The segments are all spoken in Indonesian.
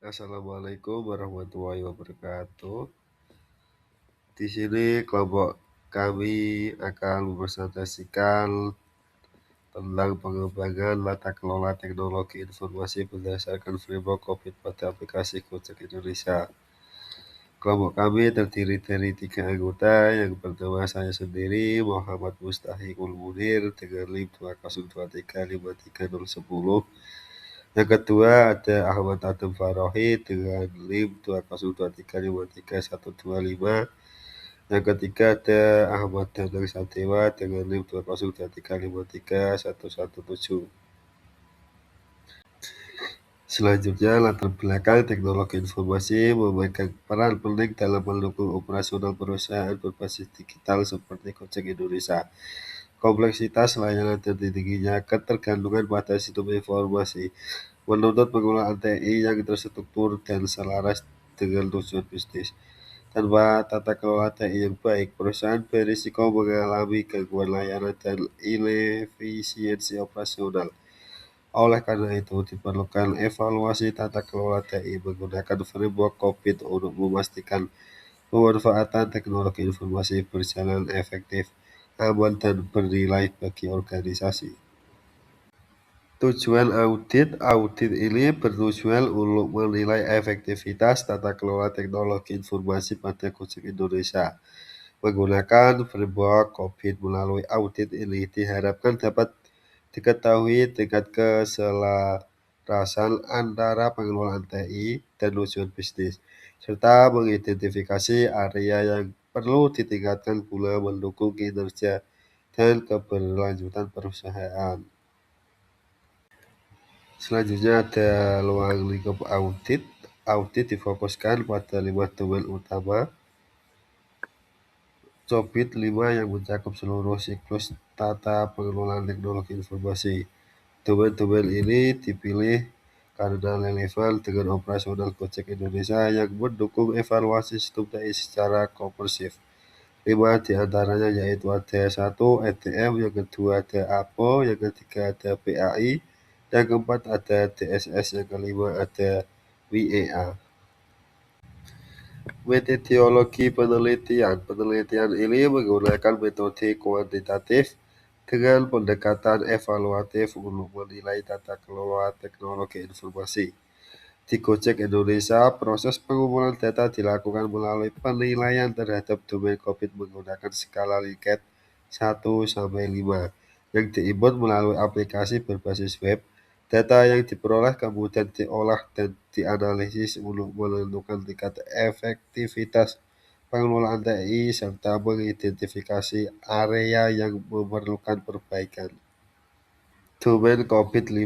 Assalamualaikum warahmatullahi wabarakatuh. Di sini kelompok kami akan mempresentasikan tentang pengembangan tata kelola teknologi informasi berdasarkan framework COVID pada aplikasi Gojek Indonesia. Kelompok kami terdiri dari 3 anggota. Yang pertama saya sendiri, Muhammad Mustahikul Munir dengan NIM 202353010. Yang kedua ada Ahmad Adam Farohi dengan NIM 202353125. Yang ketiga ada Ahmad Danang Sadewa dengan NIM 202353117. Selanjutnya, latar belakang teknologi informasi memainkan peran penting dalam mendukung operasional perusahaan berbasis digital seperti Gojek Indonesia. Kompleksitas layanan dan tingginya ketergantungan pada sistem informasi menuntut penggunaan TI yang terstruktur dan selaras dengan tujuan bisnis. Tanpa tata kelola TI yang baik, perusahaan berisiko mengalami gangguan layanan dan inefisiensi operasional. Oleh karena itu, diperlukan evaluasi tata kelola TI menggunakan framework COVID untuk memastikan pemanfaatan teknologi informasi berjalan efektif, aman, dan bernilai bagi organisasi. Tujuan audit ini bertujuan untuk menilai efektivitas tata kelola teknologi informasi pada Gojek Indonesia. Menggunakan framework COVID melalui audit ini diharapkan dapat diketahui tingkat keselarasan antara pengelolaan TI dan tujuan bisnis, serta mengidentifikasi area yang perlu ditingkatkan guna mendukung kinerja dan keberlanjutan perusahaan. Selanjutnya ada ruang lingkup audit. Audit difokuskan pada 5 domain utama. Cobit 5 yang mencakup seluruh siklus tata pengelolaan teknologi informasi. Domain-domain ini dipilih karena relevan dengan operasional Gojek Indonesia yang mendukung evaluasi sistem TI secara komprehensif. 5 diantaranya yaitu ada 1 EDM, yang kedua ada APO, yang ketiga ada PAI, yang keempat ada DSS, yang kelima ada WEA. Metodologi penelitian. Penelitian ini menggunakan metode kuantitatif dengan pendekatan evaluatif untuk menilai tata kelola teknologi informasi. Di Gojek Indonesia, proses pengumpulan data dilakukan melalui penilaian terhadap domain COVID menggunakan skala Likert 1-5 yang diinput melalui aplikasi berbasis web. Data yang diperoleh kemudian diolah dan dianalisis untuk menentukan tingkat efektivitas pengelolaan TI serta mengidentifikasi area yang memerlukan perbaikan. Domain COVID-5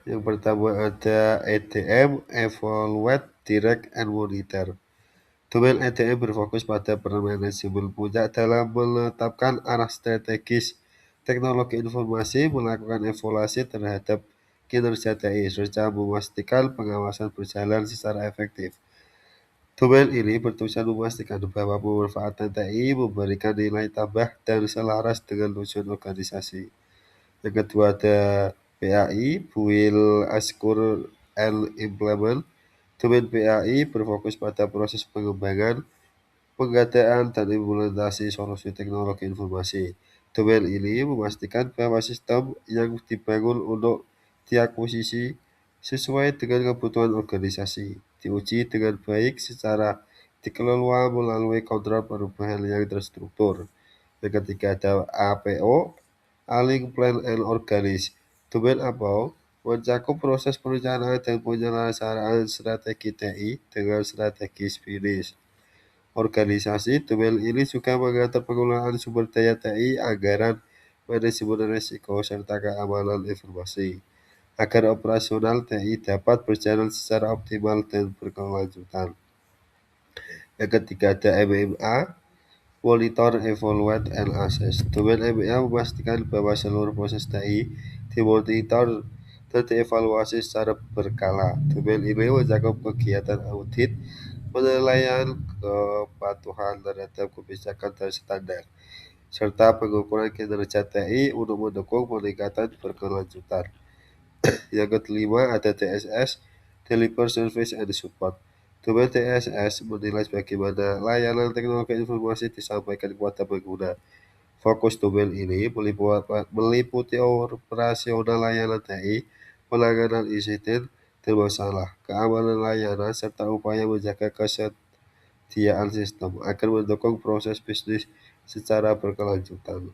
yang pertama ada EDM, Evaluate, Direct, and Monitor. Domain EDM berfokus pada peran manajemen puncak dalam menetapkan arah strategis teknologi informasi, melakukan evaluasi terhadap kinerja TI, serta memastikan pengawasan berjalan secara efektif. Domain ini bertujuan memastikan bahwa pemanfaatan TI memberikan nilai tambah dan selaras dengan tujuan organisasi. Yang kedua ada PAI, Build, Assure, and Implement. Domain PAI berfokus pada proses pengembangan, pengadaan, dan implementasi solusi teknologi informasi. Domain ini memastikan bahwa sistem yang dibangun untuk diakuisisi sesuai dengan kebutuhan organisasi, diuji dengan baik secara dikelola melalui kontrol perubahan yang terstruktur. Yang ketiga ada APO, Align, Plan, and Organize. Domain APO mencakup proses perencanaan dan penyelesaian strategi TI dengan strategis finish. Organisasi domain ini juga mengatur penggunaan sumber daya TI, anggaran, manajemen risiko, serta keamanan informasi, agar operasional TI dapat berjalan secara optimal dan berkelanjutan. Yang ketiga ada MMA, Monitor, Evaluate, and Assess. Domain MMA memastikan bahwa seluruh proses TI dimonitor dan dievaluasi secara berkala. Domain ini mencakup kegiatan audit, penilaian kepatuhan terhadap kebijakan dan standar, serta pengukuran kinerja TI untuk mendukung peningkatan berkelanjutan. Yang kelima ada DSS, deliver service and support. Tujuan TSS menilai bagaimana layanan teknologi informasi disampaikan kepada pengguna. Fokus tujuan ini meliputi operasional layanan TI, penanganan insiden dan masalah, keamanan layanan, serta upaya menjaga kesetiaan sistem agar mendukung proses bisnis secara berkelanjutan.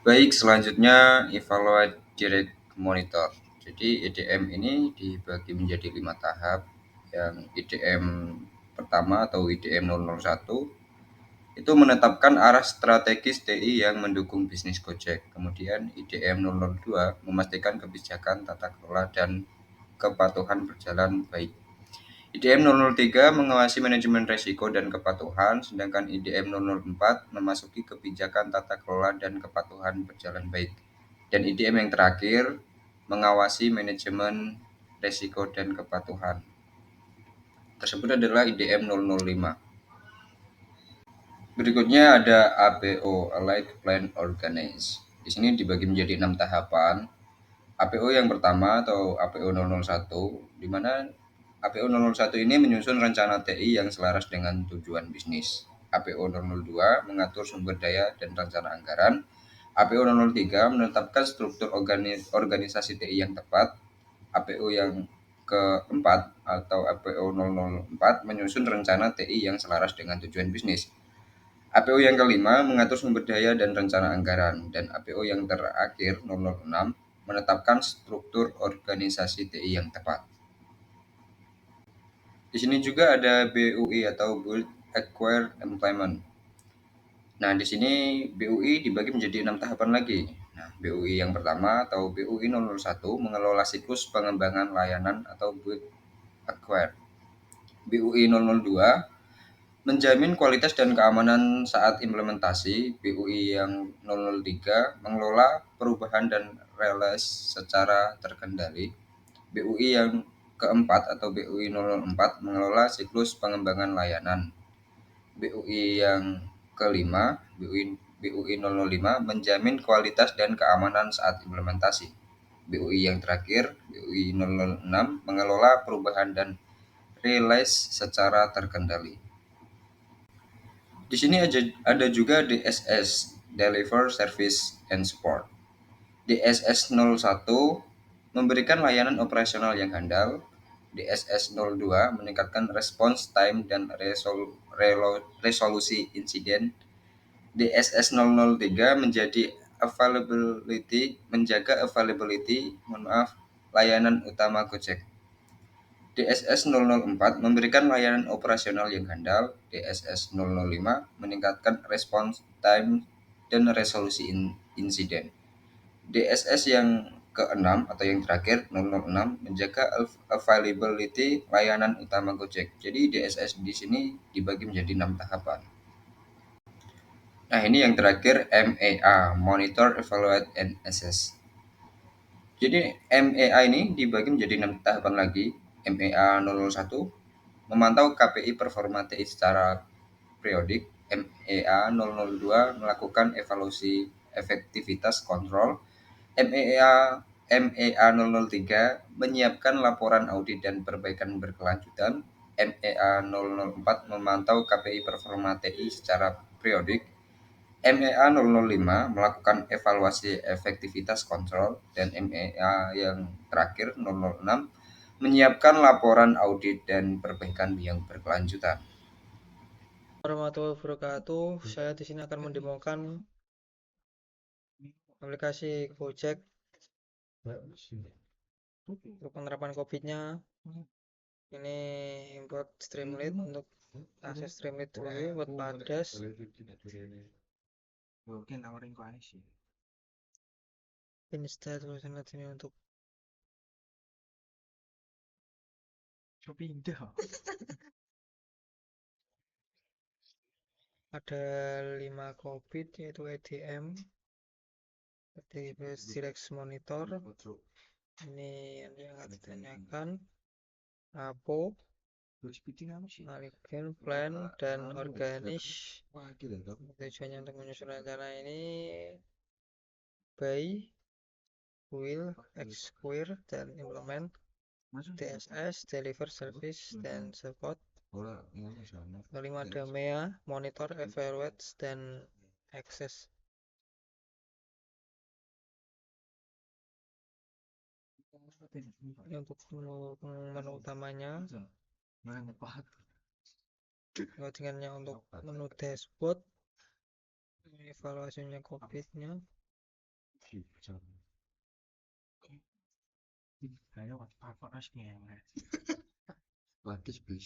Baik, selanjutnya evaluate direct monitor. Jadi EDM ini dibagi menjadi 5 tahap. Yang EDM pertama atau EDM 001 itu menetapkan arah strategis TI yang mendukung bisnis Gojek. Kemudian IDM 002 memastikan kebijakan tata kelola dan kepatuhan berjalan baik. IDM 003 mengawasi manajemen risiko dan kepatuhan, sedangkan IDM 004 memasuki kebijakan tata kelola dan kepatuhan berjalan baik. Dan IDM yang terakhir mengawasi manajemen risiko dan kepatuhan. Tersebut adalah IDM 005. Berikutnya ada APO, Allied Plan Organize. Di sini dibagi menjadi 6 tahapan. APO yang pertama atau APO 001, di mana APO 001 ini menyusun rencana TI yang selaras dengan tujuan bisnis. APO 002 mengatur sumber daya dan rencana anggaran. APO 003 menetapkan struktur organisasi TI yang tepat. APO yang keempat atau APO 004 menyusun rencana TI yang selaras dengan tujuan bisnis. APO yang kelima mengatur sumber daya dan rencana anggaran, dan APO yang terakhir 006 menetapkan struktur organisasi TI yang tepat. Di sini juga ada BUI atau Build Acquire Implement. Nah, di sini BUI dibagi menjadi 6 tahapan lagi. Nah, BUI yang pertama atau BUI 001 mengelola siklus pengembangan layanan atau Build Acquire. BUI 002 menjamin kualitas dan keamanan saat implementasi. BUI yang 003 mengelola perubahan dan release secara terkendali. BUI yang keempat atau BUI 004 mengelola siklus pengembangan layanan. BUI yang kelima, BUI 005 menjamin kualitas dan keamanan saat implementasi. BUI yang terakhir, BUI 006 mengelola perubahan dan release secara terkendali. Di sini ada juga DSS, Deliver Service and Support. DSS 01 memberikan layanan operasional yang handal. DSS 02 meningkatkan response time dan resolusi insiden. DSS 003 menjaga availability layanan utama Gojek. DSS 004 memberikan layanan operasional yang handal. DSS 005 meningkatkan response time dan resolusi insiden. DSS yang keenam atau yang terakhir 006 menjaga availability layanan utama Gojek. Jadi DSS di sini dibagi menjadi 6 tahapan. Nah, ini yang terakhir MEA, Monitor, Evaluate, and Assess. Jadi MEA ini dibagi menjadi 6 tahapan lagi. MEA 001 memantau KPI performa TI secara periodik. MEA 002 melakukan evaluasi efektivitas kontrol. MEA 003 menyiapkan laporan audit dan perbaikan berkelanjutan. MEA 004 memantau KPI performa TI secara periodik. MEA 005 melakukan evaluasi efektivitas kontrol, dan MEA yang terakhir 006 menyiapkan laporan audit dan perbaikan yang berkelanjutan. Warahmatullahi wabarakatuh. Saya di sini akan mendemokan aplikasi Gojek untuk penerapan COVID-nya. Ini buat Streamlit, untuk akses Streamlit dulu buat Padas. Install tulisannya ini untuk ada 5 COVID, yaitu EDM, Direct Monitor. Ini yang akan ditanyakan. APO, Malikin, Plan, dan Organis. Tujuannya untuk menyusun rencana ini Buy, Will, Exquire, dan Implement. DSS, Deliver Service dan Support. Kelima ada MEA, Monitor, Evaluate dan Access. Ini untuk menu utamanya. Loadingannya untuk menu dashboard, evaluasinya COVID-nya.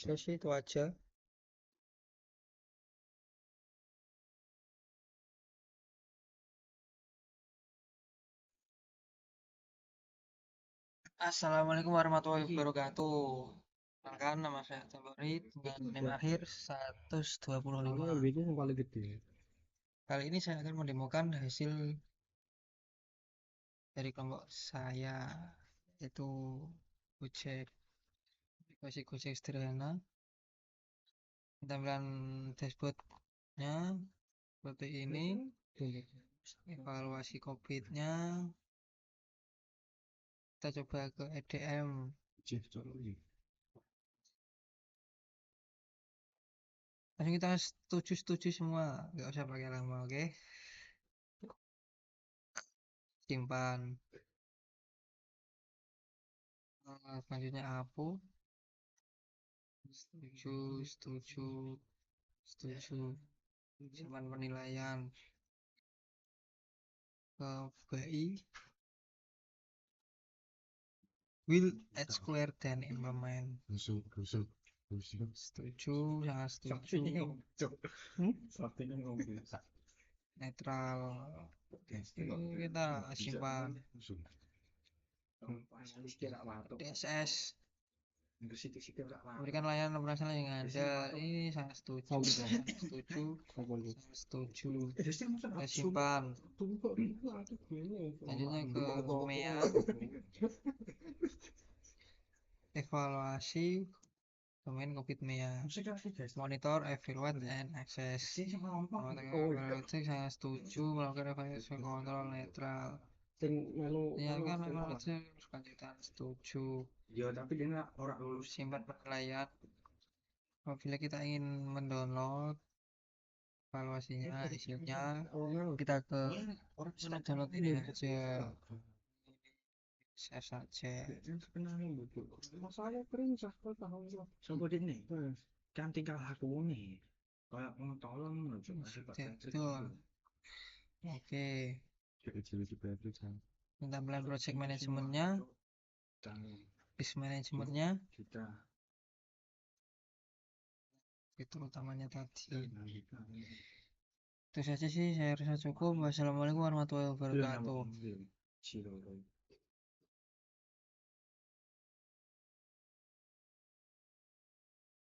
Terus itu aja. Assalamualaikum warahmatullahi wabarakatuh. Perkenalkan, nama saya Tabarit dengan NIM akhir 125. Kali ini saya akan mendemokan hasil dari kelompok saya, yaitu Gojek, aplikasi Gojek sederhana. Tampilan dashboardnya seperti ini. Evaluasi COVID-nya. Kita coba ke EDM. Langsung kita setuju semua, nggak usah pakai lama, oke? Simpan. Selanjutnya hapus. Setuju. Simpan penilaian ke BI. Will add square dan implement. Setuju, sangat setuju. Netral. Kita simpan. DSS. Memberikan layanan operasional yang ada. Ini sangat setuju. Kita simpan. Lanjutnya ke MEA. Evaluasi domain COVID MEA. Monitor, evaluate, and access. Evaluasi sangat setuju. Melakukan evaluasi kontrol netral. Ya kan evaluasi lanjutan setuju. Simpan penilaian. Apabila kita ingin mendownload evaluasinya, hasilnya, kita ke menu download ini aja. Saya saja. Masalahnya perintah kau tahu sebut ini kan tinggal aku nih kayak mau tolong Betul. Oke. Tampilan project manajemennya, risk manajemennya, itu utamanya tadi. Itu saja sih, saya rasa cukup. Wassalamualaikum warahmatullahi wabarakatuh.